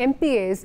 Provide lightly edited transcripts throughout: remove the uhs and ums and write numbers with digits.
MPAs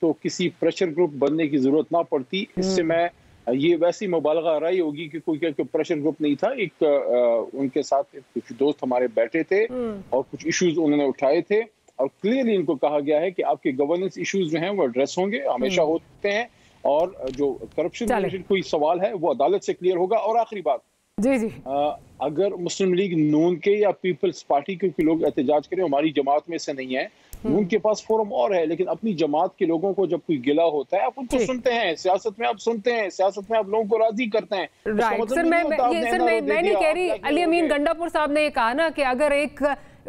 تو کسی pressure group بننے کی ضرورت نہ پڑتی. اس سے میں یہ ویسی مبالغہ رائی ہوگی کہ کوئی پریشر گروپ نہیں تھا. ایک ان کے ساتھ کچھ دوست ہمارے بیٹھے تھے اور کچھ ایشوز انہوں نے اٹھائے تھے اور کلیئرلی ان کو کہا گیا ہے کہ آپ کے گورننس ایشوز جو ہیں وہ ایڈریس ہوں گے, ہمیشہ ہوتے ہیں, اور جو کرپشن ریلیٹڈ کوئی سوال ہے وہ عدالت سے کلیئر ہوگا. اور آخری بات, اگر مسلم لیگ نون کے یا پیپلز پارٹی کے لوگ احتجاج کریں, ہماری جماعت میں سے نہیں ہے, ان کے پاس فورم اور ہے, لیکن اپنی جماعت کے لوگوں کو جب کوئی گلہ ہوتا ہے آپ ان کو سنتے ہیں. سیاست میں آپ سنتے ہیں, سیاست میں آپ لوگوں کو راضی کرتے ہیں. سر میں نہیں کہہ رہی, علی امین گنڈا پور صاحب نے یہ کہا نا کہ اگر ایک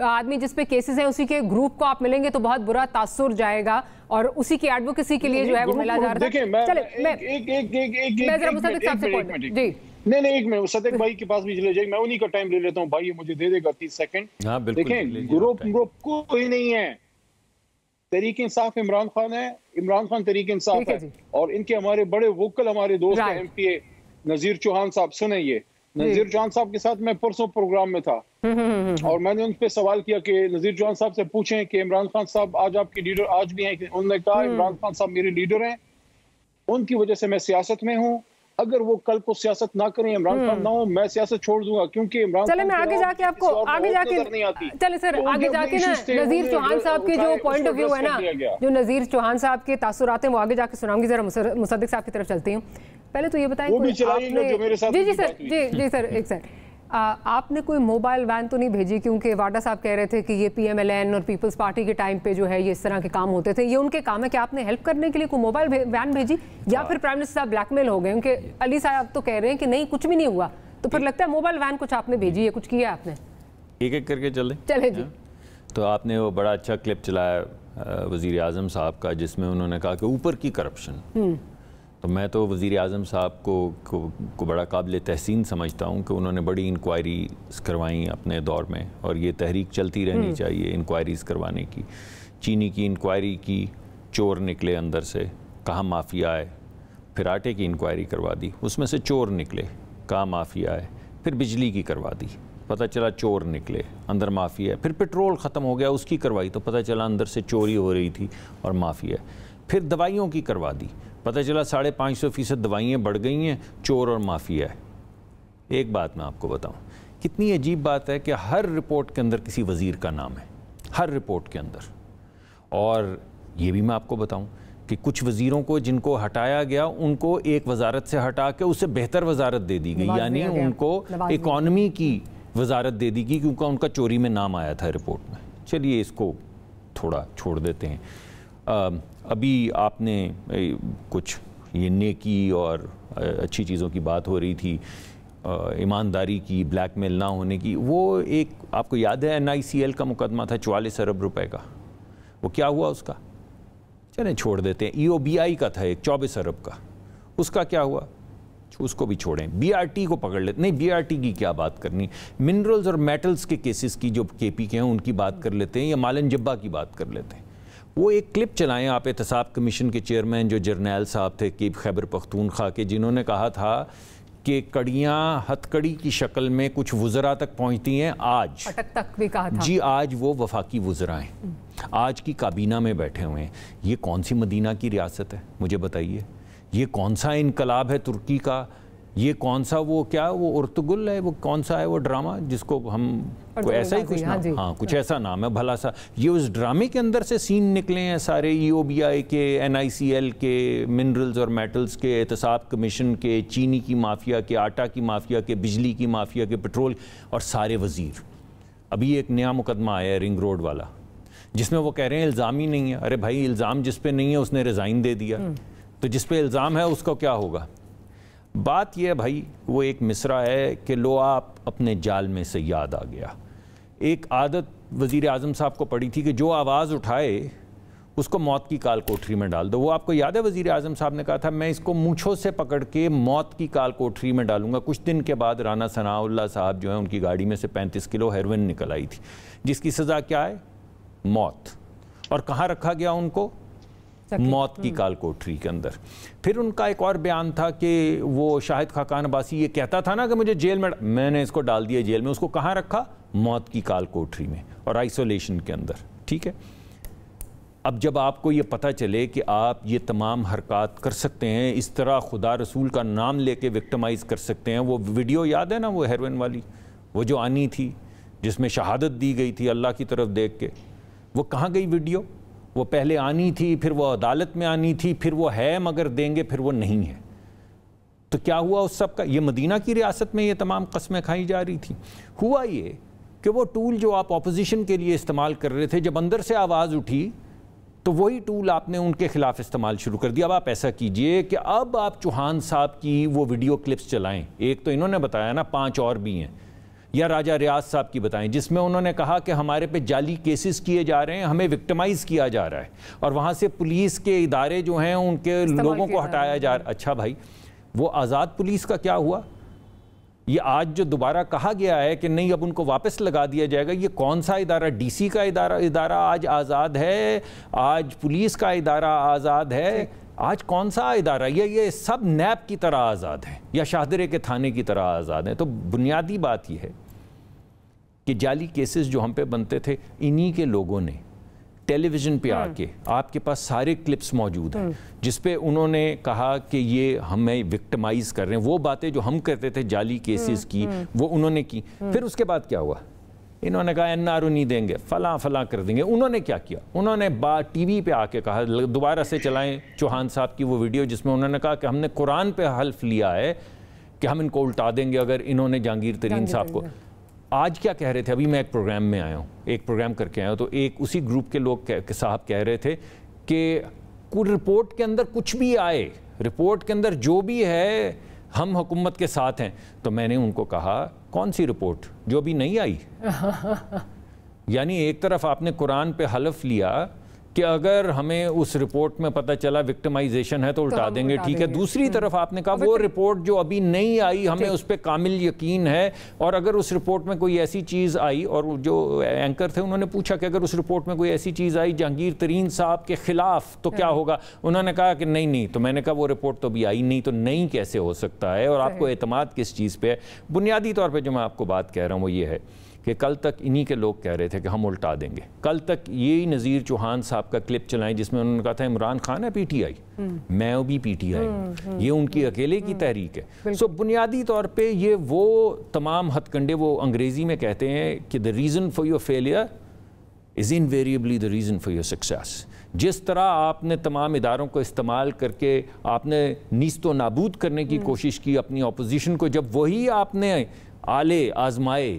آدمی جس پہ کیسز ہیں اسی کے گروپ کو آپ ملیں گے تو بہت برا تاثر جائے گا, اور اسی کی ایڈوکیسی کے لیے جو ہے وہ ملا جا رہا ہے. نہیں ایک منٹ, صدیق بھائی کے پاس بھی چلے جائے, میں انہی کا ٹائم لے لیتا ہوں. بھائی مجھے دے دے گا 30 سیکنڈ. دیکھیں, گروپ کوئی نہیں ہے. تحریک انصاف عمران خان ہے, عمران خان تحریک انصاف ہے, اور ان کے ہمارے بڑے ووکل ہمارے دوست ہیں ایم پی اے نذیر چوہان صاحب. سنیں, یہ نذیر چوہان صاحب کے ساتھ میں پرسوں پروگرام میں تھا اور میں نے ان پہ سوال کیا کہ نذیر چوہان صاحب سے پوچھیں کہ عمران خان صاحب آج آپ کے لیڈر آج بھی ہیں. انہوں نے کہا عمران خان صاحب میرے لیڈر ہیں, ان کی وجہ سے میں سیاست میں ہوں. اگر وہ کل کو سیاست نہ کریں, عمران خان نہ ہو, میں سیاست چھوڑ دوں گا, کیونکہ عمران خان میں آگے جا کے آپ کو آگے جا کے چلے سر آگے جا کے نا نذیر چوہان صاحب کے جو پوائنٹ آف ویو ہے نا, جو نذیر چوہان صاحب کے تاثرات ہیں وہ آگے جا کے سناؤں گی. ذرا مصدق صاحب کی طرف چلتی ہوں. پہلے تو یہ بتائیں, جی سر ایک سر, آپ نے کوئی موبائل وین تو نہیں بھیجی؟ کیونکہ واڈا صاحب کہہ رہے تھے کہ یہ پی ایم ایل این اور پیپلز پارٹی کے ٹائم پہ جو ہے یہ اس طرح کے کام ہوتے تھے, یہ ان کے کام ہے کہ آپ نے ہیلپ کرنے کے لیے کوئی موبائل وین بھیجی, یا پھر پرائم منسٹر صاحب بلیک میل ہو گئے؟ کیونکہ علی صاحب تو کہہ رہے ہیں کہ نہیں کچھ بھی نہیں ہوا, تو پھر لگتا ہے موبائل وین کچھ آپ نے بھیجی ہے, کچھ کیا آپ نے. ایک ایک کر کے چلے جی. تو آپ نے وہ بڑا اچھا کلپ چلایا وزیر اعظم صاحب کا, جس میں انہوں نے کہا کہ اوپر کی کرپشن. تو میں تو وزیر اعظم صاحب کو بڑا قابل تحسین سمجھتا ہوں کہ انہوں نے بڑی انکوائریز کروائیں اپنے دور میں, اور یہ تحریک چلتی رہنی چاہیے انکوائریز کروانے کی. چینی کی انکوائری کی, چور نکلے اندر سے, کہاں مافیا ہے. پھر آٹے کی انکوائری کروا دی, اس میں سے چور نکلے, کہاں مافیا ہے. پھر بجلی کی کروا دی, پتہ چلا چور نکلے, اندر مافیا ہے. پھر پیٹرول ختم ہو گیا, اس کی کروائی تو پتہ چلا اندر سے چوری ہو رہی تھی اور مافیا ہے. پھر دوائیوں کی کروا دی, پتہ چلا 550% دوائیاں بڑھ گئی ہیں, چور اور مافیا ہے. ایک بات میں آپ کو بتاؤں, کتنی عجیب بات ہے کہ ہر رپورٹ کے اندر کسی وزیر کا نام ہے, ہر رپورٹ کے اندر. اور یہ بھی میں آپ کو بتاؤں کہ کچھ وزیروں کو جن کو ہٹایا گیا ان کو ایک وزارت سے ہٹا کے اس سے بہتر وزارت دے دی گئی, یعنی ان کو اکانومی کی وزارت دے دی گئی کیونکہ ان کا چوری میں نام آیا تھا رپورٹ میں. چلیے اس کو تھوڑا چھوڑ دیتے ہیں. ابھی آپ نے کچھ یہ نیکی اور اچھی چیزوں کی بات ہو رہی تھی, ایمانداری کی, بلیک میل نہ ہونے کی. وہ ایک آپ کو یاد ہے NICL کا مقدمہ تھا 44 ارب روپے کا, وہ کیا ہوا اس کا؟ چلیں چھوڑ دیتے ہیں. EOBI کا تھا ایک 24 ارب کا, اس کا کیا ہوا؟ اس کو بھی چھوڑیں. BRT کو پکڑ لیتے, نہیں BRT کی کیا بات کرنی. منرلز اور میٹلز کے کیسز کی جو KP کے ہیں ان کی بات کر لیتے ہیں, یا مالن جبہ کی بات کر لیتے ہیں. وہ ایک کلپ چلائیں آپ احتساب کمیشن کے چیئرمین جو جرنیل صاحب تھے خیبر پختونخوا کے, جنہوں نے کہا تھا کہ کڑیاں ہتھ کڑی کی شکل میں کچھ وزراء تک پہنچتی ہیں آج, تک بھی کہا تھا. جی آج وہ وفاقی وزراء ہیں, آج کی کابینہ میں بیٹھے ہوئے ہیں. یہ کون سی مدینہ کی ریاست ہے مجھے بتائیے؟ یہ کون سا انقلاب ہے ترکی کا؟ یہ کون سا وہ کیا وہ ارتگل ہے, وہ کون سا ہے وہ ڈرامہ جس کو ہم کوئی ایسا ہی کچھ نام, ہاں کچھ ایسا نام ہے بھلا سا. یہ اس ڈرامے کے اندر سے سین نکلے ہیں سارے, EOBI کے, NICL کے, منرلز اور میٹلز کے, احتساب کمیشن کے, چینی کی مافیا کے, آٹا کی مافیا کے, بجلی کی مافیا کے, پیٹرول, اور سارے وزیر. ابھی ایک نیا مقدمہ آیا ہے رنگ روڈ والا, جس میں وہ کہہ رہے ہیں الزام ہی نہیں ہے. ارے بھائی الزام جس پہ نہیں ہے اس نے ریزائن دے دیا, تو جس پہ الزام ہے اس کو کیا ہوگا؟ بات یہ ہے بھائی, وہ ایک مصرع ہے کہ لو آپ اپنے جال میں سے یاد آ گیا. ایک عادت وزیر اعظم صاحب کو پڑی تھی کہ جو آواز اٹھائے اس کو موت کی کال کوٹری میں ڈال دو. وہ آپ کو یاد ہے وزیر اعظم صاحب نے کہا تھا میں اس کو مونچھوں سے پکڑ کے موت کی کال کوٹری میں ڈالوں گا. کچھ دن کے بعد رانا ثناء اللہ صاحب جو ہیں ان کی گاڑی میں سے 35 کلو ہیروئن نکل آئی تھی, جس کی سزا کیا ہے؟ موت. اور کہاں رکھا گیا ان کو؟ موت کی کال کوٹری کے اندر. پھر ان کا ایک اور بیان تھا کہ وہ شاہد خاقان عباسی یہ کہتا تھا نا کہ مجھے جیل میں نے اس کو ڈال دیا جیل میں. اس کو کہاں رکھا؟ موت کی کال کوٹری میں اور آئسولیشن کے اندر. ٹھیک ہے, اب جب آپ کو یہ پتہ چلے کہ آپ یہ تمام حرکات کر سکتے ہیں، اس طرح خدا رسول کا نام لے کے وکٹمائز کر سکتے ہیں. وہ ویڈیو یاد ہے نا، وہ ہیروئن والی، وہ جو آنی تھی جس میں شہادت دی گئی تھی اللہ کی طرف دیکھ کے، وہ کہاں گئی ویڈیو؟ وہ پہلے آنی تھی، پھر وہ عدالت میں آنی تھی، پھر وہ ہے مگر دیں گے، پھر وہ نہیں ہے. تو کیا ہوا اس سب کا؟ یہ مدینہ کی ریاست میں یہ تمام قسمیں کھائی جا رہی تھی. ہوا یہ کہ وہ ٹول جو آپ اپوزیشن کے لیے استعمال کر رہے تھے، جب اندر سے آواز اٹھی تو وہی ٹول آپ نے ان کے خلاف استعمال شروع کر دیا. اب آپ ایسا کیجئے کہ اب آپ چوہان صاحب کی وہ ویڈیو کلپس چلائیں. ایک تو انہوں نے بتایا نا، 5 اور بھی ہیں. یا راجہ ریاض صاحب کی بتائیں، جس میں انہوں نے کہا کہ ہمارے پہ جعلی کیسز کیے جا رہے ہیں، ہمیں وکٹمائز کیا جا رہا ہے، اور وہاں سے پولیس کے ادارے جو ہیں ان کے لوگوں کو ہٹایا جا رہا ہے. اچھا بھائی، وہ آزاد پولیس کا کیا ہوا؟ یہ آج جو دوبارہ کہا گیا ہے کہ نہیں اب ان کو واپس لگا دیا جائے گا، یہ کون سا ادارہ؟ ڈی سی کا ادارہ آج آزاد ہے، آج پولیس کا ادارہ آزاد ہے، آج کون سا ادارہ؟ یہ سب نیب کی طرح آزاد ہیں یا شاہدرے کے تھانے کی طرح آزاد ہیں. تو بنیادی بات یہ ہے کہ جعلی کیسز جو ہم پہ بنتے تھے، انہی کے لوگوں نے ٹیلی ویژن پہ آ کے، آپ کے پاس سارے کلپس موجود ہیں جس پہ انہوں نے کہا کہ یہ ہمیں وکٹمائز کر رہے ہیں. وہ باتیں جو ہم کرتے تھے جعلی کیسز کی، وہ انہوں نے کی. پھر اس کے بعد کیا ہوا؟ انہوں نے کہا NRO نہیں دیں گے، فلاں فلاں کر دیں گے. انہوں نے کیا کیا؟ انہوں نے ٹی وی پہ آ کے کہا، دوبارہ سے چلائیں چوہان صاحب کی وہ ویڈیو جس میں انہوں نے کہا کہ ہم نے قرآن پہ حلف لیا ہے کہ ہم ان کو الٹا دیں گے اگر انہوں نے جہانگیر ترین صاحب کو. آج کیا کہہ رہے تھے؟ ابھی میں ایک پروگرام میں آیا ہوں، ایک پروگرام کر کے آیا ہوں، تو ایک اسی گروپ کے لوگ صاحب کہہ رہے تھے کہ کوئی رپورٹ کے اندر کچھ بھی آئے، رپورٹ کے اندر جو بھی ہے ہم حکومت کے ساتھ ہیں. تو میں نے ان کو کہا کون سی رپورٹ جو ابھی نہیں آئی؟ یعنی ایک طرف آپ نے قرآن پہ حلف لیا کہ اگر ہمیں اس رپورٹ میں پتہ چلا وکٹمائزیشن ہے تو الٹا دیں گے، ٹھیک ہے. دوسری طرف آپ نے کہا وہ رپورٹ جو ابھی نہیں آئی ہمیں اس پہ کامل یقین ہے، اور اگر اس رپورٹ میں کوئی ایسی چیز آئی، اور جو اینکر تھے انہوں نے پوچھا کہ اگر اس رپورٹ میں کوئی ایسی چیز آئی جہانگیر ترین صاحب کے خلاف تو کیا ہوگا؟ انہوں نے کہا کہ نہیں. تو میں نے کہا وہ رپورٹ تو ابھی آئی نہیں، تو نہیں کیسے ہو سکتا ہے؟ اور آپ کو اعتماد کس چیز پہ ہے؟ بنیادی طور پہ جو میں آپ کو بات کہہ رہا ہوں وہ یہ ہے کہ کل تک انہی کے لوگ کہہ رہے تھے کہ ہم الٹا دیں گے. کل تک یہی نذیر چوہان صاحب کا کلپ چلائیں جس میں انہوں نے کہا تھا عمران خان ہے PTI، میں بھی PTI، یہ ان کی اکیلے کی تحریک ہے. سو بنیادی طور پہ یہ وہ تمام ہتھ کنڈے، وہ انگریزی میں کہتے ہیں کہ the reason for your failure is invariably the reason for your success. جس طرح آپ نے تمام اداروں کو استعمال کر کے آپ نے نیست و نابود کرنے کی کوشش کی اپنی اپوزیشن کو، جب وہی آپ نے آلے آزمائے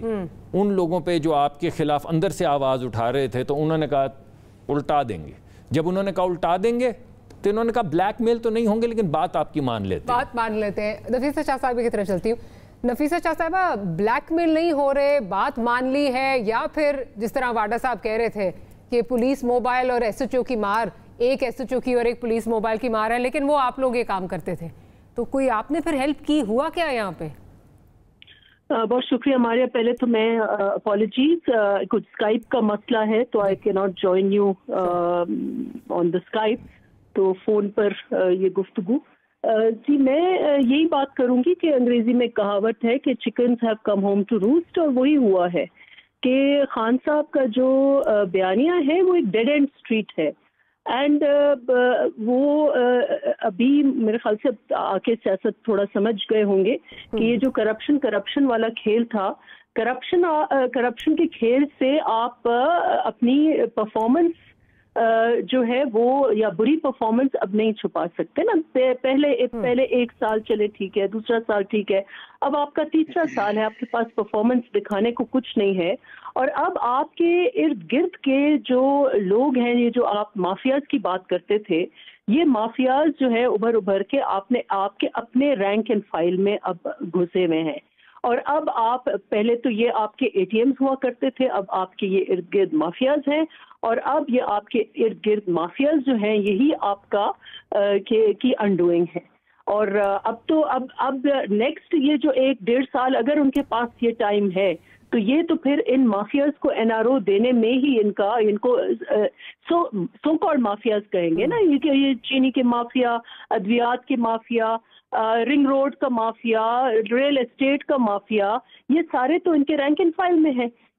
ان لوگوں پہ جو آپ کے خلاف اندر سے آواز اٹھا رہے تھے، تو انہوں نے کہا الٹا دیں گے. جب انہوں نے کہا الٹا دیں گے تو انہوں نے کہا بلیک میل تو نہیں ہوں گے لیکن بات آپ کی مان لیتے ہیں. نفیسہ شاہ صاحب کی طرف چلتی ہوں. نفیسہ شاہ صاحبہ، بلیک میل نہیں ہو رہے، بات مان لی ہے، یا پھر جس طرح واڈا صاحب کہہ رہے تھے کہ پولیس موبائل اور SHO کی مار، ایک SHO کی اور ایک پولیس موبائل کی مار ہے، لیکن وہ آپ لوگ یہ کام کرتے تھے، تو کوئی آپ نے پھر ہیلپ کی؟ ہوا کیا یہاں پہ؟ بہت شکریہ ماریہ. پہلے تو میں اپالوجیز، کچھ اسکائپ کا مسئلہ ہے تو آئی کی not join you on the Skype, تو فون پر یہ گفتگو. جی میں یہی بات کروں گی کہ انگریزی میں کہاوت ہے کہ chickens have come home to roast, اور وہی ہوا ہے کہ خان صاحب کا جو بیانیہ ہے وہ ایک ڈیڈ اینڈ اسٹریٹ ہے. اینڈ وہ ابھی میرے خیال سے آ کے سیاست تھوڑا سمجھ گئے ہوں گے کہ یہ جو کرپشن والا کھیل تھا، کرپشن کے کھیل سے آپ اپنی پرفارمنس جو ہے وہ، یا بری پرفارمنس اب نہیں چھپا سکتے نا. پہلے 1 سال چلے ٹھیک ہے، دوسرا سال ٹھیک ہے، اب آپ کا تیسرا سال ہے، آپ کے پاس پرفارمنس دکھانے کو کچھ نہیں ہے. اور اب آپ کے ارد گرد کے جو لوگ ہیں، یہ جو آپ مافیاز کی بات کرتے تھے، یہ مافیاز جو ہے ابھر کے آپ کے اپنے رینک اینڈ فائل میں اب گھسے ہوئے ہیں. اور اب آپ، پہلے تو یہ آپ کے ATMs ہوا کرتے تھے، اب آپ کے یہ ارد گرد مافیاز ہیں، اور اب یہ آپ کے ارد گرد مافیاز جو ہیں یہی آپ کا کی انڈوئنگ ہے. اور اب نیکسٹ یہ جو 1-1.5 سال اگر ان کے پاس یہ ٹائم ہے تو یہ تو پھر ان مافیاز کو NRO دینے میں ہی ان کو سو کالڈ مافیاز کہیں گے نا، یہ چینی کے مافیا، ادویات کے مافیا، رنگ روڈ کا مافیا، ریل اسٹیٹ کا مافیا، یہ سارے تو ان کے رینک اینڈ فائل میں ہیں.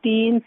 3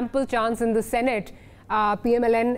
ample chance in the Senate. PMLN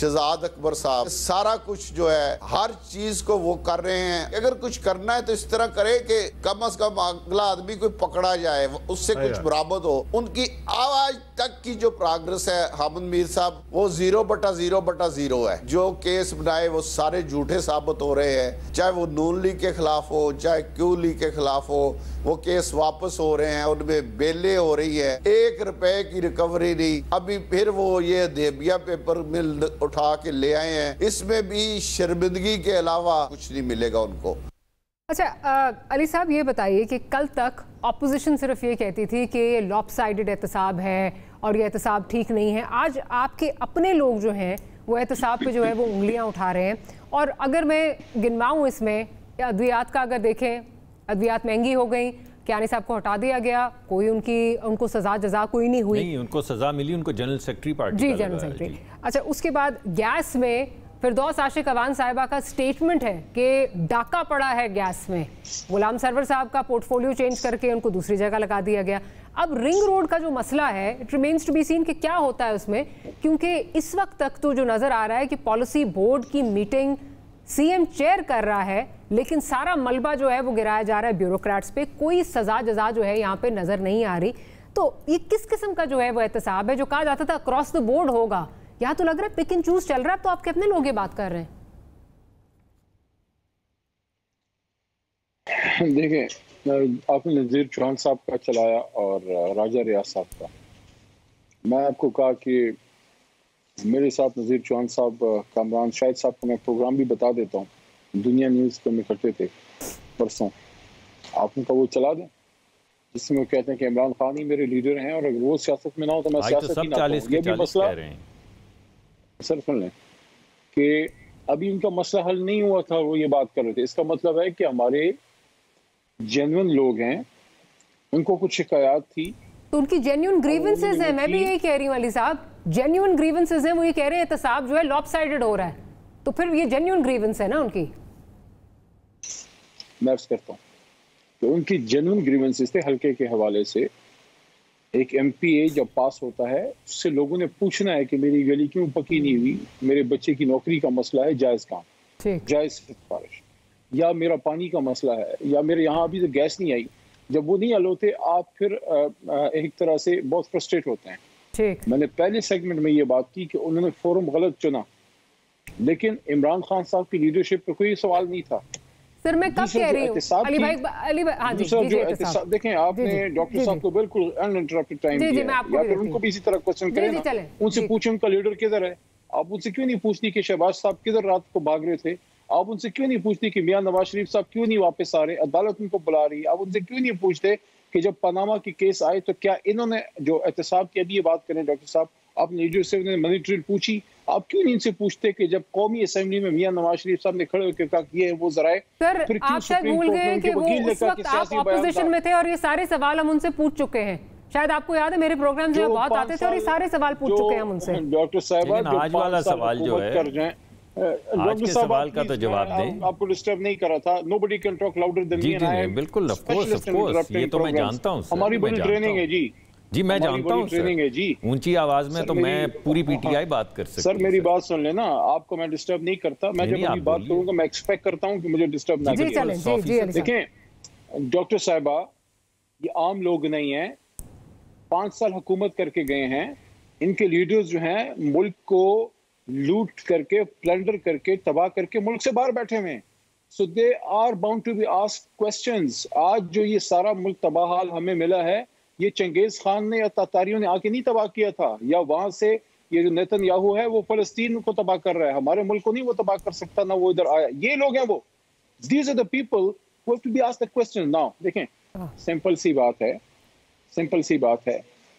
Shahzad اکبر صاحب سارا کچھ جو ہے ہر چیز کو وہ کر رہے ہیں. اگر کچھ کرنا ہے تو اس طرح کرے کہ کم از کم اگلا آدمی کوئی پکڑا جائے, اس سے کچھ برابر ہو. ان کی آج تک کی جو پروگرس ہے حامد میر صاحب وہ 0/0/0 ہے. جو کیس بنائے وہ سارے جھوٹے ثابت ہو رہے ہیں, چاہے وہ نون لیگ کے خلاف ہو چاہے کیو لیگ کے خلاف ہو. وہ کیس واپس ہو رہے ہیں, ان میں بیلیں ہو رہی ہے, 1 روپے کی ریکوری نہیں. ابھی پھر وہ یہ دیبیا پیپر مل اٹھا کے لے آئے ہیں, اس میں بھی شرمندگی کے علاوہ کچھ نہیں ملے گا ان کو. اچھا علی صاحب یہ بتائیے کہ کل تک اپوزیشن صرف یہ کہتی تھی کہ یہ لاپ سائیڈڈ احتساب ہے اور یہ احتساب ٹھیک نہیں ہے. آج آپ کے اپنے لوگ جو ہیں وہ احتساب پہ جو ہے وہ انگلیاں اٹھا رہے ہیں. اور اگر میں گنواؤں اس میں ادویات کا, اگر دیکھیں ادویات مہنگی ہو گئیں, کیانی صاحب کو ہٹا دیا گیا, کوئی ان کو سزا جزا کوئی نہیں ہوئی. نہیں, ان کو سزا ملی, ان کو جنرل سیکرٹری پارٹی جی جنرل سیکرٹری. اچھا اس کے بعد گیس میں فردوس عاشق اوان صاحبہ کا سٹیٹمنٹ ہے کہ ڈاکہ پڑا ہے گیس میں. غلام سرور صاحب کا پورٹ فولیو چینج کر کے ان کو دوسری جگہ لگا دیا گیا. اب رنگ روڈ کا جو مسئلہ ہے it remains to be seen کہ کیا ہوتا ہے اس میں, کیونکہ اس وقت تک تو جو نظر آ رہا ہے کہ پالیسی بورڈ کی میٹنگ سی ایم چیئر کر رہا ہے, لیکن سارا ملبہ جو ہے وہ گرایا جا رہا ہے بیوروکریٹس پہ. کوئی سزا جزا جو ہے یہاں پہ نظر نہیں آ رہی. تو یہ کس قسم کا جو ہے وہ احتساب ہے جو کہا جاتا تھا اکراس دا بورڈ ہوگا, یہاں تو لگ رہا ہے پک اینڈ چوز چل رہا ہے. تو آپ کتنے لوگ یہ بات کر رہے ہیں؟ دیکھیں آپ نے نذیر چوہان صاحب کا چلایا اور راجہ ریاض صاحب کا. میں آپ کو کہا کہ میرے ساتھ نذیر چوہان صاحب, کامران شاہد صاحب کو میں پروگرام بھی بتا دیتا ہوں, دنیا نیوز کو میں کرتے تھے پرسوں, آپ ان کا وہ چلا دیں جس میں وہ کہتے ہیں کہ عمران خان ہی میرے لیڈر ہیں اور اگر وہ سیاست میں نہ ہو تو میں سیاست ہی نہ کروں. یہ بھی مسئلہ سر سن لیں کہ ابھی ان کا مسئلہ حل نہیں ہوا تھا, وہ یہ بات کر رہے تھے. اس کا مطلب ہے کہ ہمارے جینوئن لوگ ہیں, ان کو کچھ شکایات تھی تو ان کی جینیون گریونسز ہیں. میں بھی یہی کہہ رہی ہوں علی صاحب, جینیون گریونسز ہیں. وہ یہ کہہ رہے ہیں احتساب جو ہے لاپ سائیڈڈ ہو رہا ہے, تو پھر یہ جینیون گریونس ہے نا ان کی. میں عرض کرتا ہوں کہ ان کی جینیون گریونسز تھے حلقے کے حوالے سے. ایک ایم پی اے جب پاس ہوتا ہے اس سے لوگوں نے پوچھنا ہے کہ میری گلی کیوں پکی نہیں ہوئی, میرے بچے کی نوکری کا مسئلہ ہے, جائز کام, جائز سفارش, یا میرا پانی کا مسئلہ ہے, یا میرے یہاں ابھی تو گیس نہیں آئی. جب وہ نہیں حل ہوتے آپ پھر ایک طرح سے بہت فرسٹریٹ ہوتے ہیں. میں نے پہلے سیگمنٹ میں یہ بات کی کہ انہوں نے فورم غلط چنا, لیکن عمران خان صاحب کی لیڈرشپ پر کوئی سوال نہیں تھا. سر میں کب کہہ رہی ہوں علی بھائی, ہاں جی دیکھیں آپ نے ڈاکٹر صاحب کو بالکل انٹرپٹڈ ٹائم دیا, یا پھر ان کو بھی اسی طرح کوسچن کریں نا, ان سے پوچھیں ان کا لیڈر کدھر ہے. آپ ان سے کیوں نہیں پوچھتی کہ شہباز صاحب کدھر رات کو بھاگ رہے تھے؟ آپ ان سے کیوں نہیں پوچھتی کہ میاں نواز شریف صاحب کیوں نہیں واپس آ رہے, عدالت ان کو بلا رہی ہے؟ آپ ان سے کیوں نہیں پوچھتے کہ جب پاناما کی کیس آئے تو کیا انہوں نے جو احتساب کی, ابھی یہ بات کریں ڈاکٹر صاحب, آپ نے لیڈر سے منی ٹریل پوچھی, آپ کیوں نہیں ان سے پوچھتے کہ جب قومی اسمبلی میں میاں نواز شریف صاحب نے کھڑے ہو کے کہا کہ یہ وہ ذرائع, سر آپ شاید بھول گئے کہ وہ اس وقت آپ اپوزیشن میں تھے اور یہ سارے سوال ہم ان سے پوچھ چکے ہیں. شاید آپ کو یاد ہے میرے پروگرام سے بہت آتے تھے اور یہ سارے سوال پوچھ چکے ہیں ہم ان سے. ڈاکٹر صاحبہ آج والا سوال جو ہے, آج کے سوال کا تو جواب دیں. آپ کو ڈسٹرب نہیں کرا تھا. nobody can talk louder than me and I am بالکل of course یہ تو میں جانتا ہوں. ہماری بڑی ٹریننگ ہے جی. جی میں جانتا ہوں سر, اونچی آواز میں تو میں پوری پی ٹی آئی بات کر سکتا ہوں. سر میری بات سن لینا, آپ کو میں ڈسٹرب نہیں کرتا. میں جب اپنی بات کروں گا میں ایکسپیکٹ کرتا ہوں کہ مجھے ڈسٹرب نہ کریں. دیکھیں ڈاکٹر صاحبہ, یہ عام لوگ نہیں ہیں, 5 سال حکومت کر کے گئے ہیں. ان کے لیڈرز جو ہیں ملک کو لوٹ کر کے, پلنڈر کر کے, تباہ کر کے ملک سے باہر بیٹھے ہوئے ہیں. So they are bound to be asked questions. آج جو یہ سارا ملک تباہ حال ہمیں ملا ہے, یہ چنگیز خان نے یا تاتاریوں نے آ کے نہیں تباہ کیا تھا, یا وہاں سے یہ جو نیتن یاہو ہے وہ فلسطین کو تباہ کر رہا ہے. ہمارے ملک کو نہیں وہ تباہ کر سکتا, نہ وہ ادھر آیا. یہ لوگ ہیں وہ. These are the people who have to be asked the question. Now دیکھیں سمپل سی بات ہے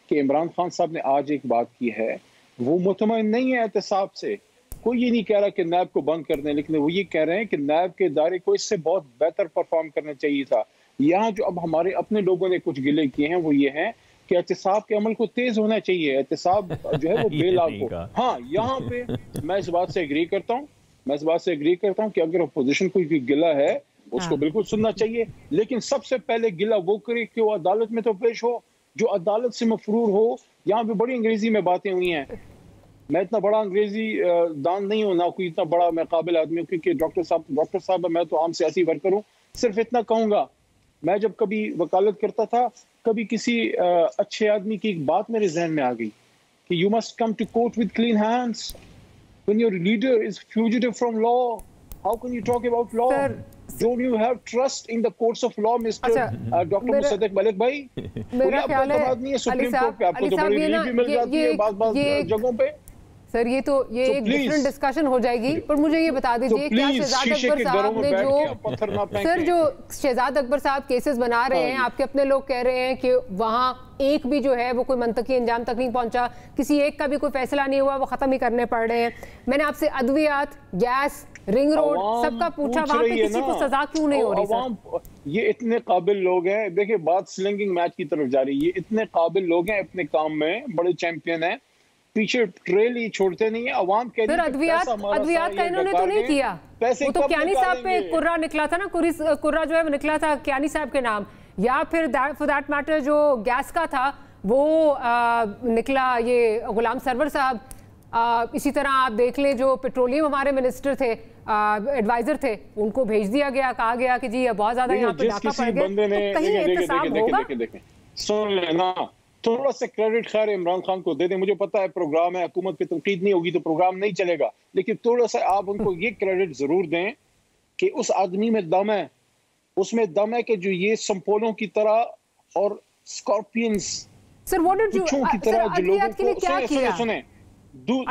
کہ عمران خان صاحب نے آج ایک بات کی ہے, وہ مطمئن نہیں ہے احتساب سے. کوئی یہ نہیں کہہ رہا کہ نیب کو بند کر دیں, لیکن وہ یہ کہہ رہے ہیں کہ نیب کے ادارے کو اس سے بہت بہتر پرفارم کرنا چاہیے تھا. یہاں جو اب ہمارے اپنے لوگوں نے کچھ گلے کیے ہیں وہ یہ ہیں کہ احتساب کے عمل کو تیز ہونا چاہیے. احتساب جو ہے وہ بے لاگ ہو. ہاں یہاں پہ میں اس بات سے ایگری کرتا ہوں کہ اگر اپوزیشن کوئی گلہ ہے اس کو بالکل سننا چاہیے, لیکن سب سے پہلے گلہ وہ کرے کہ وہ عدالت میں تو پیش ہو, جو عدالت سے مفرور ہو. یہاں پہ بڑی انگریزی میں باتیں ہوئی ہیں, میں اتنا بڑا انگریزی دان نہیں ہوں، نہ کوئی اتنا بڑا میں قابل آدمی ہوں، کیونکہ ڈاکٹر صاحب میں تو عام سیاسی ورکر ہوں. صرف اتنا کہوں گا، میں جب کبھی وکالت کرتا تھا، کبھی کسی اچھے آدمی کی ایک بات میرے ذہن میں آ گئی کہ you must come to court with clean hands when your leader is fugitive from law. How can you talk about law? Don't you have trust in the courts of law, Mr. Dr. Musaddiq Malik bhai? میرا خیال ہے علی صاحب یہ جگہوں پہ سر یہ تو یہ ایک ڈیفرنٹ ڈسکشن ہو جائے گی، پر مجھے یہ بتا دیجئے کیا شہزاد اکبر صاحب نے جو شہزاد اکبر صاحب کیسز بنا رہے ہیں، آپ کے اپنے لوگ کہہ رہے ہیں کہ وہاں ایک بھی جو ہے وہ کوئی منطقی انجام تک نہیں پہنچا، کسی ایک کا بھی کوئی فیصلہ نہیں ہوا، وہ ختم ہی کرنے پڑ رہے ہیں. میں نے آپ سے ادویات، گیس، رنگ روڈ سب کا پوچھا، وہاں پہ کسی کو سزا کیوں نہیں ہو رہی؟ سر یہ اتنے قابل لوگ ہیں، دیکھیں بات سلنگنگ میچ کی طرف جا رہی ہے، یہ اتنے قابل لوگ ہیں اپنے کام میں، بڑے چیمپئن ہیں، پیچھے ٹریل ہی چھوڑتے نہیں ہیں. عوام کے لیے ادویات کا انہوں نے تو نہیں کیا، وہ تو کیانی صاحب پہ کرا نکلا تھا نا، کرا جو ہے وہ نکلا تھا کیانی صاحب کے نام، یا پھر فور دیٹ میٹر جو گیس کا تھا وہ نکلا یہ غلام سرور صاحب. اسی طرح آپ دیکھ لیں جو پیٹرولیم ہمارے منسٹر تھے، ایڈوائزر تھے، ان کو بھیج دیا گیا، کہا گیا کہ جی بہت زیادہ یہاں پہ ڈاکہ پڑ گیا، تو کہیں احتساب ہوگا؟ سن لینا تھوڑا سا کریڈٹ خیر عمران خان کو دے دیں، مجھے پتا ہے پروگرام ہے، حکومت پہ تنقید نہیں ہوگی تو پروگرام نہیں چلے گا، لیکن تھوڑا سا آپ ان کو یہ کریڈٹ ضرور دیں کہ اس آدمی میں دم ہے، اس میں دم ہے کہ جو یہ سمپولوں کی طرح اور اسکارپینز بچھوں کی طرح جو لوگوں کو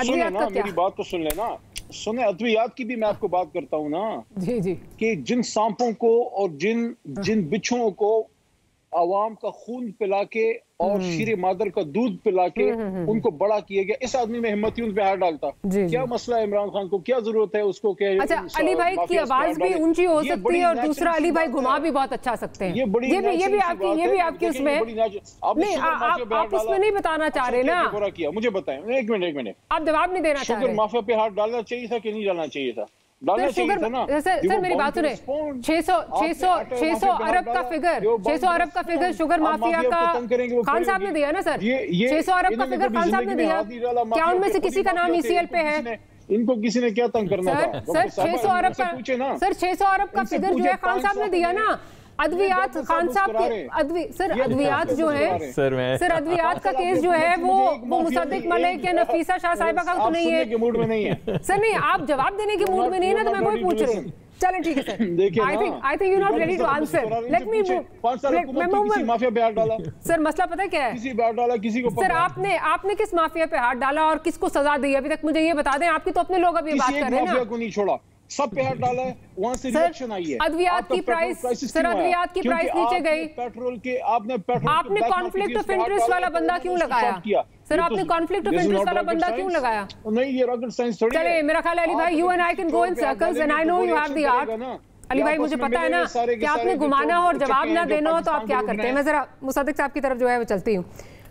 سنیں نا، میری بات تو سن لینا، سنیں ادویات کی بھی میں آپ کو بات کرتا ہوں نا، کہ جن سانپوں کو اور جن بچھوں کو عوام کا خون پلا کے اور شیر مادر کا دودھ پلا کے ان کو بڑا کیا گیا، اس آدمی میں ہمت ہی ان پہ ہاتھ ڈالتا. کیا مسئلہ ہے عمران خان کو، کیا ضرورت ہے اس کو کہ اچھا علی بھائی کی آواز بھی اونچی ہو سکتی ہے اور دوسرا علی بھائی گھما بھی بہت اچھا سکتے ہیں، یہ بھی آپ کی اس میں نہیں، آپ اس میں نہیں بتانا چاہ رہے نا، مجھے بتائیں ایک منٹ آپ جواب نہیں دینا چاہ رہے. شوگر مافیا پہ ہاتھ ڈالنا چاہیے تھا کہ نہیں ڈالنا چاہیے تھا؟ سر میری بات سنیں، 600 ارب کا فگر شوگر مافیا کا خان صاحب نے دیا نا سر، 600 ارب کا فگر خان صاحب نے دیا، کیا ان میں سے کسی کا نام ECL پہ ہے؟ ان کو کسی نے کیا تنگ کرنا تھا؟ سر 600 ارب کا فگر جو ہے خان صاحب نے دیا نا. ادویات خان صاحب کے سر ادویات جو ہے سر ادویات کا کیس جو ہے وہ مصدق ملک یا نفیسہ شاہ صاحبہ کا تو نہیں ہے سر. نہیں آپ جواب دینے کے موڈ میں نہیں ہے نا، تو میں وہی پوچھ رہی ہوں. چلیں ٹھیک ہے سر، I think you're not ready to answer. Let me سر مسئلہ پتہ کیا ہے سر، آپ نے کس مافیا پہ ہاتھ ڈالا اور کس کو سزا دی ابھی تک مجھے یہ بتا دیں. آپ کی تو اپنے لوگ ابھی بات کر رہے ہیں نا، مافیا کو نہیں چھوڑا، سب پہ ہاتھ ڈالا ہے، وہاں سے ریئیکشن آئی ہے. ادویات کی پرائس نیچے گئی، پیٹرول کے آپ نے کانفلکٹ آف انٹرسٹ والا بندہ کیوں لگایا سر؟ آپ نے کانفلکٹ آف انٹرسٹ والا بندہ کیوں لگایا؟ نہیں یہ راکٹ سائنس تھوڑی ہے. چلے میرا خیال ہے علی بھائی you and I can go in circles and I know you have the art. علی بھائی مجھے پتا ہے نا کہ آپ نے گھمانا اور جواب نہ دینا ہو تو آپ کیا کرتے ہیں. میں ذرا مصدق صاحب کی طرف جو ہے وہ چلتی ہوں.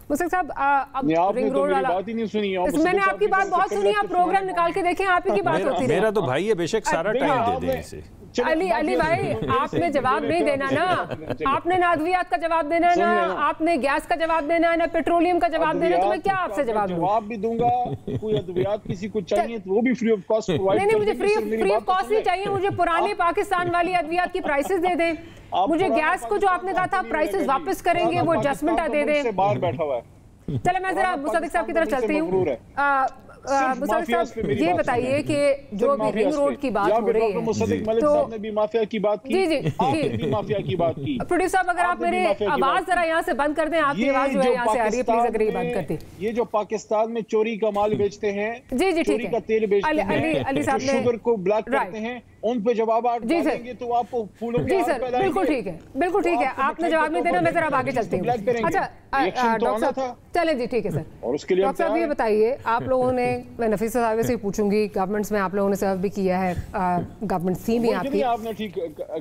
مصدق صاحب اب رنگ روڈ والا میں نے آپ کی بات بہت سنی، آپ پروگرام نکال کے دیکھیں، آپ ہی کی بات ہوتی رہی. میرا تو بھائی ہے، بے شک سارا ٹائم دے دیں اسے. علی بھائی آپ نے جواب نہیں دینا نا، آپ نے نہ ادویات کا جواب دینا ہے، نہ آپ نے گیس کا جواب دینا ہے، نہ پیٹرولیم کا جواب دینا ہے، تو میں کیا آپ سے جواب بھی دوں گا. کوئی ادویات کسی کو چاہیے تو وہ بھی فری آف کاسٹ پرووائڈ. نہیں مجھے فری آف کاسٹ نہیں چاہیے، مجھے پرانے پاکستان والی ادویات کی پرائسز دے دیں. مجھے گیس کو جو آپ نے کہا تھا پرائسز واپس کریں گے وہ ایڈجسٹمنٹ دے دیں. باہر بیٹھا ہوا ہے. چلے میں ذرا مصدق صاحب کی طرف چلتی ہوں. مصدق صاحب یہ بتائیے کہ جو بھی رنگ روڈ کی بات ہو رہی ہے، مصدق ملک صاحب نے بھی مافیا کی بات کی، آپ نے بھی مافیا کی بات کی. پروڈیوسر صاحب اگر آپ میرے آواز ذرا یہاں سے بند کر دیں، آپ کی آواز جو ہے یہاں سے آ رہی ہے، پلیز اگر یہ بند کرتی. یہ جو پاکستان میں چوری کا مال بیچتے ہیں، چوری کا تیل بیچتے ہیں، شوگر کو بلیک کرتے ہیں، ان پہ جوابات ڈالیں گے تو آپ کو پھولوں کے ہار پھیلائیں گے. بالکل ٹھیک ہے، بالکل ٹھیک ہے، آپ نے جواب نہیں دینا، میں ذرا آگے چلتی ہوں. اچھا ڈاکٹر صاحب چلیں جی ٹھیک ہے سر. ڈاکٹر صاحب یہ بتائیے، آپ لوگوں نے، میں نفیسہ صاحب سے ہی پوچھوں گی، گورنمنٹس میں آپ لوگوں نے سرو بھی کیا ہے، گورنمنٹ تھیم بھی آپ کی.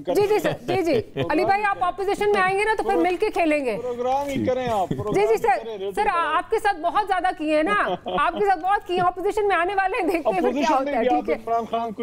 جی جی سر، جی جی علی بھائی آپ اپوزیشن میں آئیں گے نا تو پھر مل کے کھیلیں گے. پروگرام ہی کریں آپ. جی جی سر آپ کے ساتھ بہت زیادہ کیے ہیں نا، آپ کے ساتھ بہت کیے ہیں، اپوزیشن میں آنے والے ہیں، دیکھتے ہیں کیا ہوتا ہے. ٹھیک ہے عمران خان کو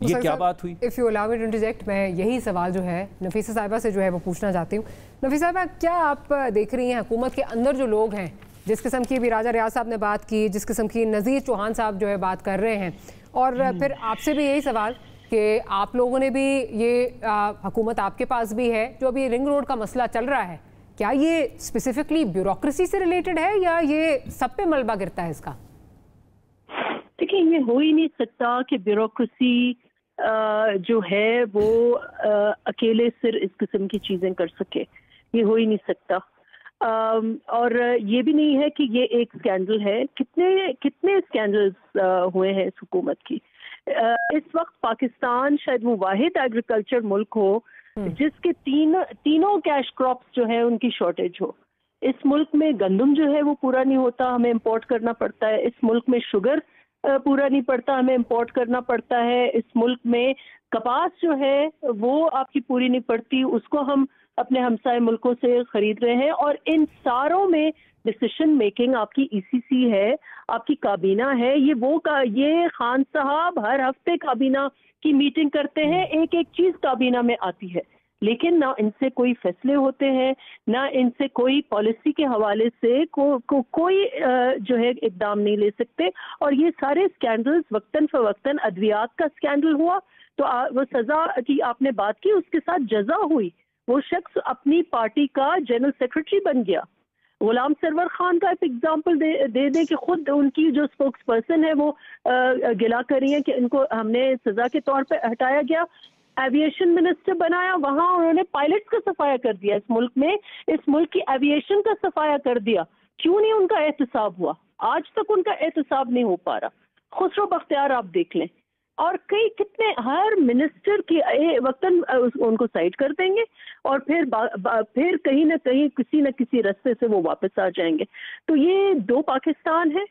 یہ کیا بات ہوئی؟ If you allow me to interject, میں یہی سوال جو ہے نفیسہ صاحبہ سے جو ہے وہ پوچھنا چاہتی ہوں. نفیسہ صاحبہ، کیا آپ دیکھ رہی ہیں حکومت کے اندر جو لوگ ہیں، جس قسم کی بھی راجہ ریاض صاحب نے بات کی، جس قسم کی نذیر چوہان صاحب جو ہے بات کر رہے ہیں، اور پھر آپ سے بھی یہی سوال کہ آپ لوگوں نے بھی یہ حکومت آپ کے پاس بھی ہے جو ابھی رنگ روڈ کا مسئلہ چل رہا ہے، کیا یہ اسپیسیفکلی بیوروکریسی سے ریلیٹڈ ہے یا یہ سب پہ ملبہ گرتا ہے اس کا؟ دیکھیں، یہ ہو ہی نہیں سکتا کہ بیوروکریسی جو ہے وہ اکیلے صرف اس قسم کی چیزیں کر سکے. یہ ہو ہی نہیں سکتا. اور یہ بھی نہیں ہے کہ یہ ایک سکینڈل ہے. کتنے سکینڈلز ہوئے ہیں اس حکومت کی. اس وقت پاکستان شاید وہ واحد ایگریکلچر ملک ہو جس کے تینوں کیش کراپس جو ہیں ان کی شارٹیج ہو. اس ملک میں گندم جو ہے وہ پورا نہیں ہوتا، ہمیں امپورٹ کرنا پڑتا ہے. اس ملک میں شوگر پورا نہیں پڑتا، ہمیں امپورٹ کرنا پڑتا ہے. اس ملک میں کپاس جو ہے وہ آپ کی پوری نہیں پڑتی، اس کو ہم اپنے ہمسائے ملکوں سے خرید رہے ہیں. اور ان ساروں میں ڈیسیشن میکنگ آپ کی ای سی سی ہے، آپ کی کابینہ ہے. یہ خان صاحب ہر ہفتے کابینہ کی میٹنگ کرتے ہیں، ایک ایک چیز کابینہ میں آتی ہے، لیکن نہ ان سے کوئی فیصلے ہوتے ہیں، نہ ان سے کوئی پالیسی کے حوالے سے کوئی جو ہے اقدام نہیں لے سکتے. اور یہ سارے سکینڈلز وقتاً فوقتاً ادویات کا سکینڈل ہوا تو وہ سزا کی آپ نے بات کی، اس کے ساتھ جزا ہوئی. وہ شخص اپنی پارٹی کا جنرل سیکرٹری بن گیا. غلام سرور خان کا ایک ایگزامپل دے دیں کہ خود ان کی جو اسپوکس پرسن ہے وہ گلا کر رہی ہیں کہ ان کو ہم نے سزا کے طور پہ ہٹایا گیا. ایویشن منسٹر بنایا، وہاں انہوں نے پائلٹس کا صفایا کر دیا. اس ملک میں اس ملک کی ایویشن کا صفایا کر دیا. کیوں نہیں ان کا احتساب ہوا؟ آج تک ان کا احتساب نہیں ہو پا رہا. خسرو بختیار آپ دیکھ لیں، اور کتنے ہر منسٹر کی وقتاً ان کو سائڈ کر دیں گے اور پھر کہیں نہ کہیں کسی نہ کسی رستے سے وہ واپس آ جائیں گے. تو یہ دو پاکستان ہے.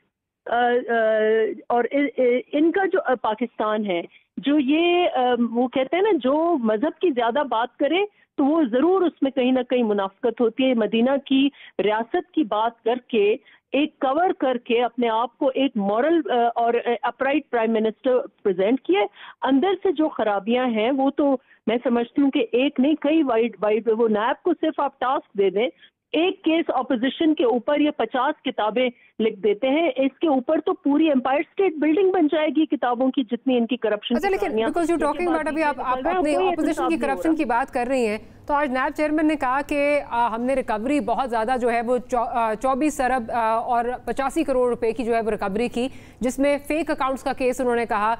اور ان کا جو پاکستان ہے، جو یہ وہ کہتے ہیں نا، جو مذہب کی زیادہ بات کرے تو وہ ضرور اس میں کہیں نہ کہیں منافقت ہوتی ہے. مدینہ کی ریاست کی بات کر کے، ایک کور کر کے اپنے آپ کو ایک مورل اور اپرائٹ پرائم منسٹر پریزنٹ کیے، اندر سے جو خرابیاں ہیں وہ تو میں سمجھتی ہوں کہ ایک نہیں کئی وائڈ وہ نیب کو صرف آپ ٹاسک دے دیں، ایک کیس اپوزیشن کے اوپر یہ 50 کتابیں لکھ دیتے ہیں، اس کے اوپر تو پوری امپائر اسٹیٹ بلڈنگ بن جائے گی کتابوں کی، جتنی ان کی کرپشن. اچھا، لیکن بیکاز یو ٹاکنگ اباؤٹ، ابھی آپ اپنے اپوزیشن کی کرپشن کی بات کر رہی ہیں، تو آج نیب چیئرمین نے کہا کہ ہم نے ریکوری بہت زیادہ جو ہے وہ 24 ارب اور 85 کروڑ روپے کی جو ہے وہ ریکوری کی، جس میں فیک اکاؤنٹس کا کیس انہوں نے کہا،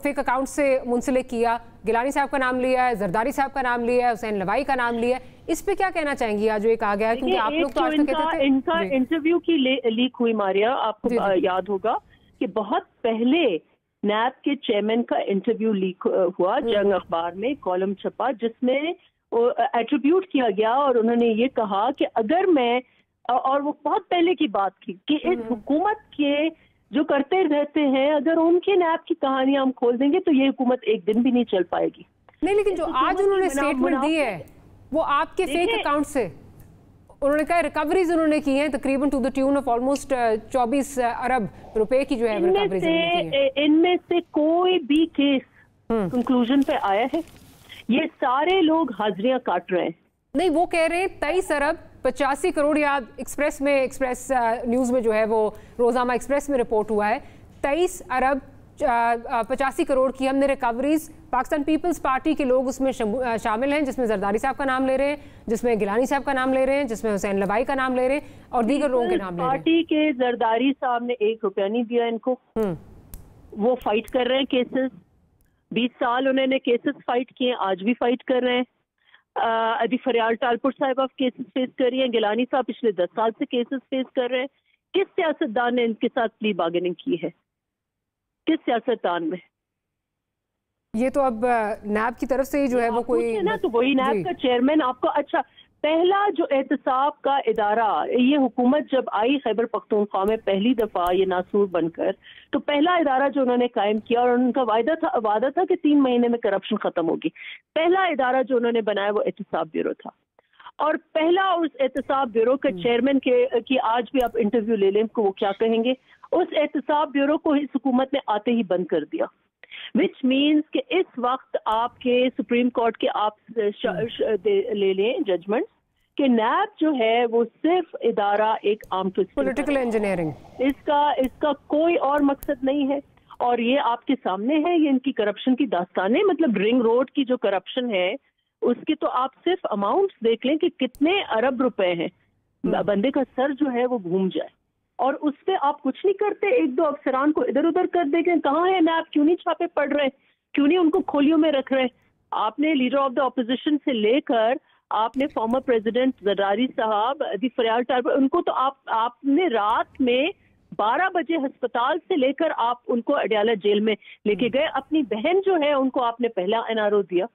فیک اکاؤنٹ سے منسلک کیا. گیلانی صاحب کا نام لیا ہے، زرداری صاحب کا نام لیا ہے، حسین لوائی کا نام لیا ہے. اس پہ کیا کہنا چاہیں گی؟ جو یہ کہا گیا ہے، کیونکہ آپ لوگ تو آج تک کہتے تھے ان کا انٹرویو کی لیک ہوئی ماریا، آپ کو یاد ہوگا کہ بہت پہلے نیب کے چیئرمین کا انٹرویو لیک ہوا، جنگ اخبار میں کالم چھپا، جس میں ایٹریبیوٹ کیا گیا اور انہوں نے یہ کہا کہ اگر میں، اور وہ بہت پہلے کی بات کی کہ اس حکومت کے جو کرتے رہتے ہیں اگر ان کے نیب کی کہانیاں ہم کھول دیں گے تو یہ حکومت ایک دن بھی نہیں چل پائے گی. نہیں، لیکن جو آج انہوں نے اسٹیٹمنٹ دی ہے وہ آپ کے فیک اکاؤنٹ سے، انہوں نے کہا ریکوریز انہوں نے کی ہیں تقریباً to the tune of almost 24 ارب روپے کی جو ہے ریکوریز انہوں نے کی ہیں. ان میں سے کوئی بھی کیس کنکلوژن پہ آیا ہے؟ یہ سارے لوگ حاضریاں کاٹ رہے ہیں. نہیں، وہ کہہ رہے ہیں 23 ارب 85 کروڑ، یا ایکسپریس نیوز میں جو ہے وہ روزنامہ ایکسپریس میں رپورٹ ہوا ہے 23 ارب 85 کروڑ کی ہم نے ریکوریز. پاکستان پیپلز پارٹی کے لوگ اس میں شامل ہیں، جس میں زرداری صاحب کا نام لے رہے ہیں، جس میں گیلانی صاحب کا نام لے رہے ہیں، جس میں حسین لوائی کا نام لے رہے ہیں، اور دیگر لوگوں کے نام لے رہے ہیں. پارٹی کے زرداری صاحب نے 1 روپیہ نہیں دیا ان کو. وہ فائٹ کر رہے ہیں کیسز، 20 سال انہوں نے کیسز فائٹ کیے، آج بھی فائٹ کر رہے ہیں. ابھی فریال ٹالپور صاحب اب کیسز فیس کر رہی ہیں، گیلانی صاحب پچھلے 10 سال سے کیسز فیس کر رہے ہیں. کس سیاستدان نے ان کے ساتھ پلی بارگیننگ کی ہے؟ کس سیاستدان میں؟ یہ تو اب نیب کی طرف سے ہی جو ہے وہ کوئی نا، تو وہی نیب کا چیئرمین آپ کو. اچھا، پہلا جو احتساب کا ادارہ، یہ حکومت جب آئی خیبر پختونخوا میں پہلی دفعہ یہ ناسور بن کر، تو پہلا ادارہ جو انہوں نے قائم کیا، اور ان کا وعدہ تھا کہ 3 مہینے میں کرپشن ختم ہوگی. پہلا ادارہ جو انہوں نے بنایا وہ احتساب بیورو تھا، اور پہلا اس احتساب بیورو کے چیئرمین کی آج بھی آپ انٹرویو لے لیں کو وہ کیا کہیں گے. اس احتساب بیورو کو اس حکومت نے آتے ہی بند کر دیا. which means کہ اس وقت آپ کے سپریم کورٹ کے آپ لے لیں ججمنٹ کہ نیب جو ہے وہ صرف ادارہ ایک عام پولیٹیکل انجینئرنگ، اس کا کوئی اور مقصد نہیں ہے. اور یہ آپ کے سامنے ہے، یہ ان کی کرپشن کی داستانیں، مطلب رنگ روڈ کی جو کرپشن ہے اس کی تو آپ صرف اماؤنٹس دیکھ لیں کہ کتنے ارب روپے ہیں. بندے کا سر جو ہے وہ گھوم جائے اور اس پہ آپ کچھ نہیں کرتے. ایک دو افسران کو ادھر ادھر کر دیں گے. کہاں ہے نیب؟ کیوں نہیں چھاپے پڑ رہے؟ کیوں نہیں ان کو کھولیوں میں رکھ رہے؟ آپ نے لیڈر آف دا اپوزیشن سے لے کر آپ نے فارمر پریزیڈنٹ زرداری صاحب، فریال ٹاربر، ان کو تو آپ نے رات میں 12 بجے ہسپتال سے لے کر آپ ان کو اڈیالہ جیل میں لے کے گئے. اپنی بہن جو ہے ان کو آپ نے پہلا NRO دیا.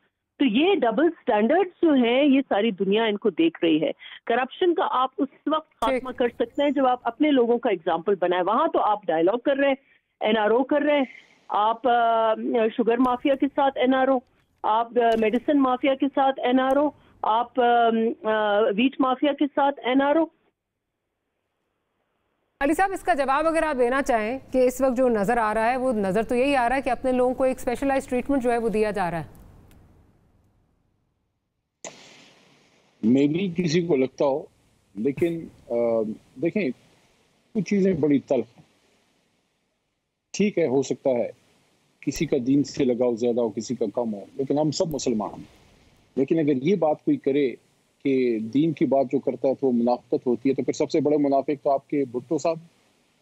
تو یہ ڈبل سٹینڈرڈز جو ہیں یہ ساری دنیا ان کو دیکھ رہی ہے. کرپشن کا آپ اس وقت خاتمہ کر سکتے ہیں جب آپ اپنے لوگوں کا اگزامپل بنائیں. وہاں تو آپ ڈائیلاگ کر رہے ہیں، NRO کر رہے ہیں، آپ شوگر مافیا کے ساتھ NRO، آپ میڈیسن مافیا کے ساتھ NRO، آپ ویٹ مافیا کے ساتھ NRO. علی صاحب اس کا جواب اگر آپ دینا چاہیں کہ اس وقت جو نظر آ رہا ہے وہ نظر تو یہی آ رہا ہے کہ اپنے لوگوں کو ایک اسپیشلائز ٹریٹمنٹ جو ہے وہ دیا جا رہا ہے. میں بھی کسی کو لگتا ہو، لیکن دیکھیں کچھ چیزیں بڑی تلخ ہیں. ٹھیک ہے، ہو سکتا ہے کسی کا دین سے لگاؤ زیادہ ہو، کسی کا کم ہو، لیکن ہم سب مسلمان ہیں. لیکن اگر یہ بات کوئی کرے کہ دین کی بات جو کرتا ہے تو وہ منافقت ہوتی ہے، تو پھر سب سے بڑے منافق تو آپ کے بھٹو صاحب.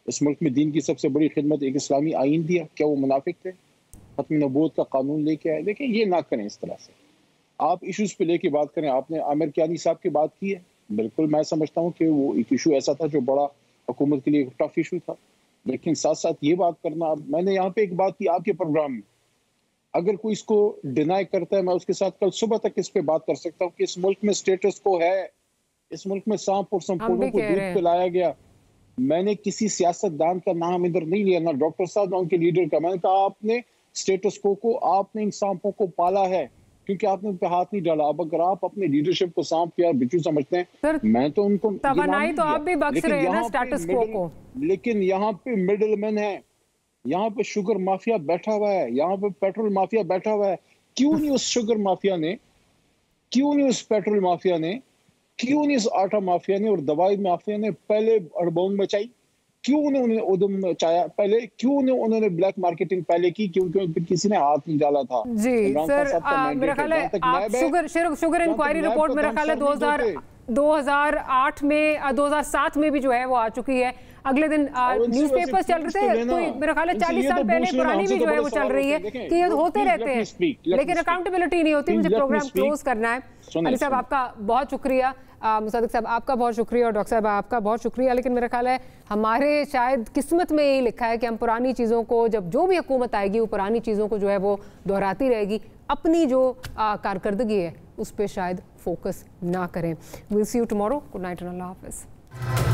اس ملک میں دین کی سب سے بڑی خدمت ایک اسلامی آئین دیا، کیا وہ منافق تھے؟ ختم نبوت کا قانون لے کے آئے. دیکھیں یہ نہ کریں اس طرح سے، آپ ایشوز پہ لے کے بات کریں. آپ نے عامر کیانی صاحب کی بات کی ہے، بالکل میں سمجھتا ہوں کہ وہ ایک ایشو ایسا تھا جو بڑا حکومت کے لیے ٹف ایشو تھا. لیکن ساتھ ساتھ یہ بات کرنا، میں نے یہاں پہ ایک بات کی آپ کے پروگرام میں، اگر کوئی اس کو ڈینائی کرتا ہے میں اس کے ساتھ کل صبح تک اس پہ بات کر سکتا ہوں کہ اس ملک میں سٹیٹس کو ہے، اس ملک میں سانپ اور سمپوڑوں کو دودھ پلایا گیا. میں نے کسی سیاست دان کا نام ادھر نہیں لیا، نہ ڈاکٹر صاحب نہ ان کے لیڈر کا. میں نے کہا آپ نے سٹیٹس کو آپ نے ان سانپوں کو پالا ہے کیونکہ آپ نے ان پہ ہاتھ نہیں ڈالا. اب اگر آپ اپنے لیڈرشپ کو سانپ یا بچو سمجھتے ہیں، میں تو ان کو توانائی تو آپ بھی بخش رہے ہیں نا سٹیٹس کو. لیکن یہاں پہ مڈل مین ہے، یہاں پہ شوگر مافیا بیٹھا ہوا ہے، یہاں پہ پیٹرول مافیا بیٹھا ہوا ہے. کیوں نہیں اس شوگر مافیا نے، کیوں نہیں اس پیٹرول مافیا نے، کیوں نہیں اس آٹا مافیا نے اور دوائی مافیا نے پہلے اڑبون مچائی؟ کیوں انہوں نے ادم مچایا پہلے؟ کیوں انہوں نے بلیک مارکیٹنگ پہلے کی؟ کیونکہ کسی نے ہاتھ نہیں ڈالا تھا. جی سر، میرا خیال ہے آپ شوگر انکوائری رپورٹ میرا خیال ہے 2008 میں 2007 میں بھی جو ہے وہ آ چکی ہے. اگلے دن نیوز پیپر چل رہے تھے، تو میرا خیال ہے 40 سال پہلے پرانی بھی جو ہے وہ چل رہی ہے کہ یہ ہوتے رہتے ہیں لیکن اکاؤنٹیبلٹی نہیں ہوتی. مجھے پروگرام کلوز کرنا ہے. علی صاحب آپ کا بہت شکریہ، مصدق صاحب آپ کا بہت شکریہ، اور ڈاکٹر صاحب آپ کا بہت شکریہ. لیکن میرا خیال ہے ہمارے شاید قسمت میں یہی لکھا ہے کہ ہم پرانی چیزوں کو، جب جو بھی حکومت آئے گی وہ پرانی چیزوں کو جو ہے وہ دہراتی رہے گی، اپنی جو کارکردگی ہے اس پہ شاید فوکس نہ کریں. Well see you tomorrow. Good night and اللہ حافظ.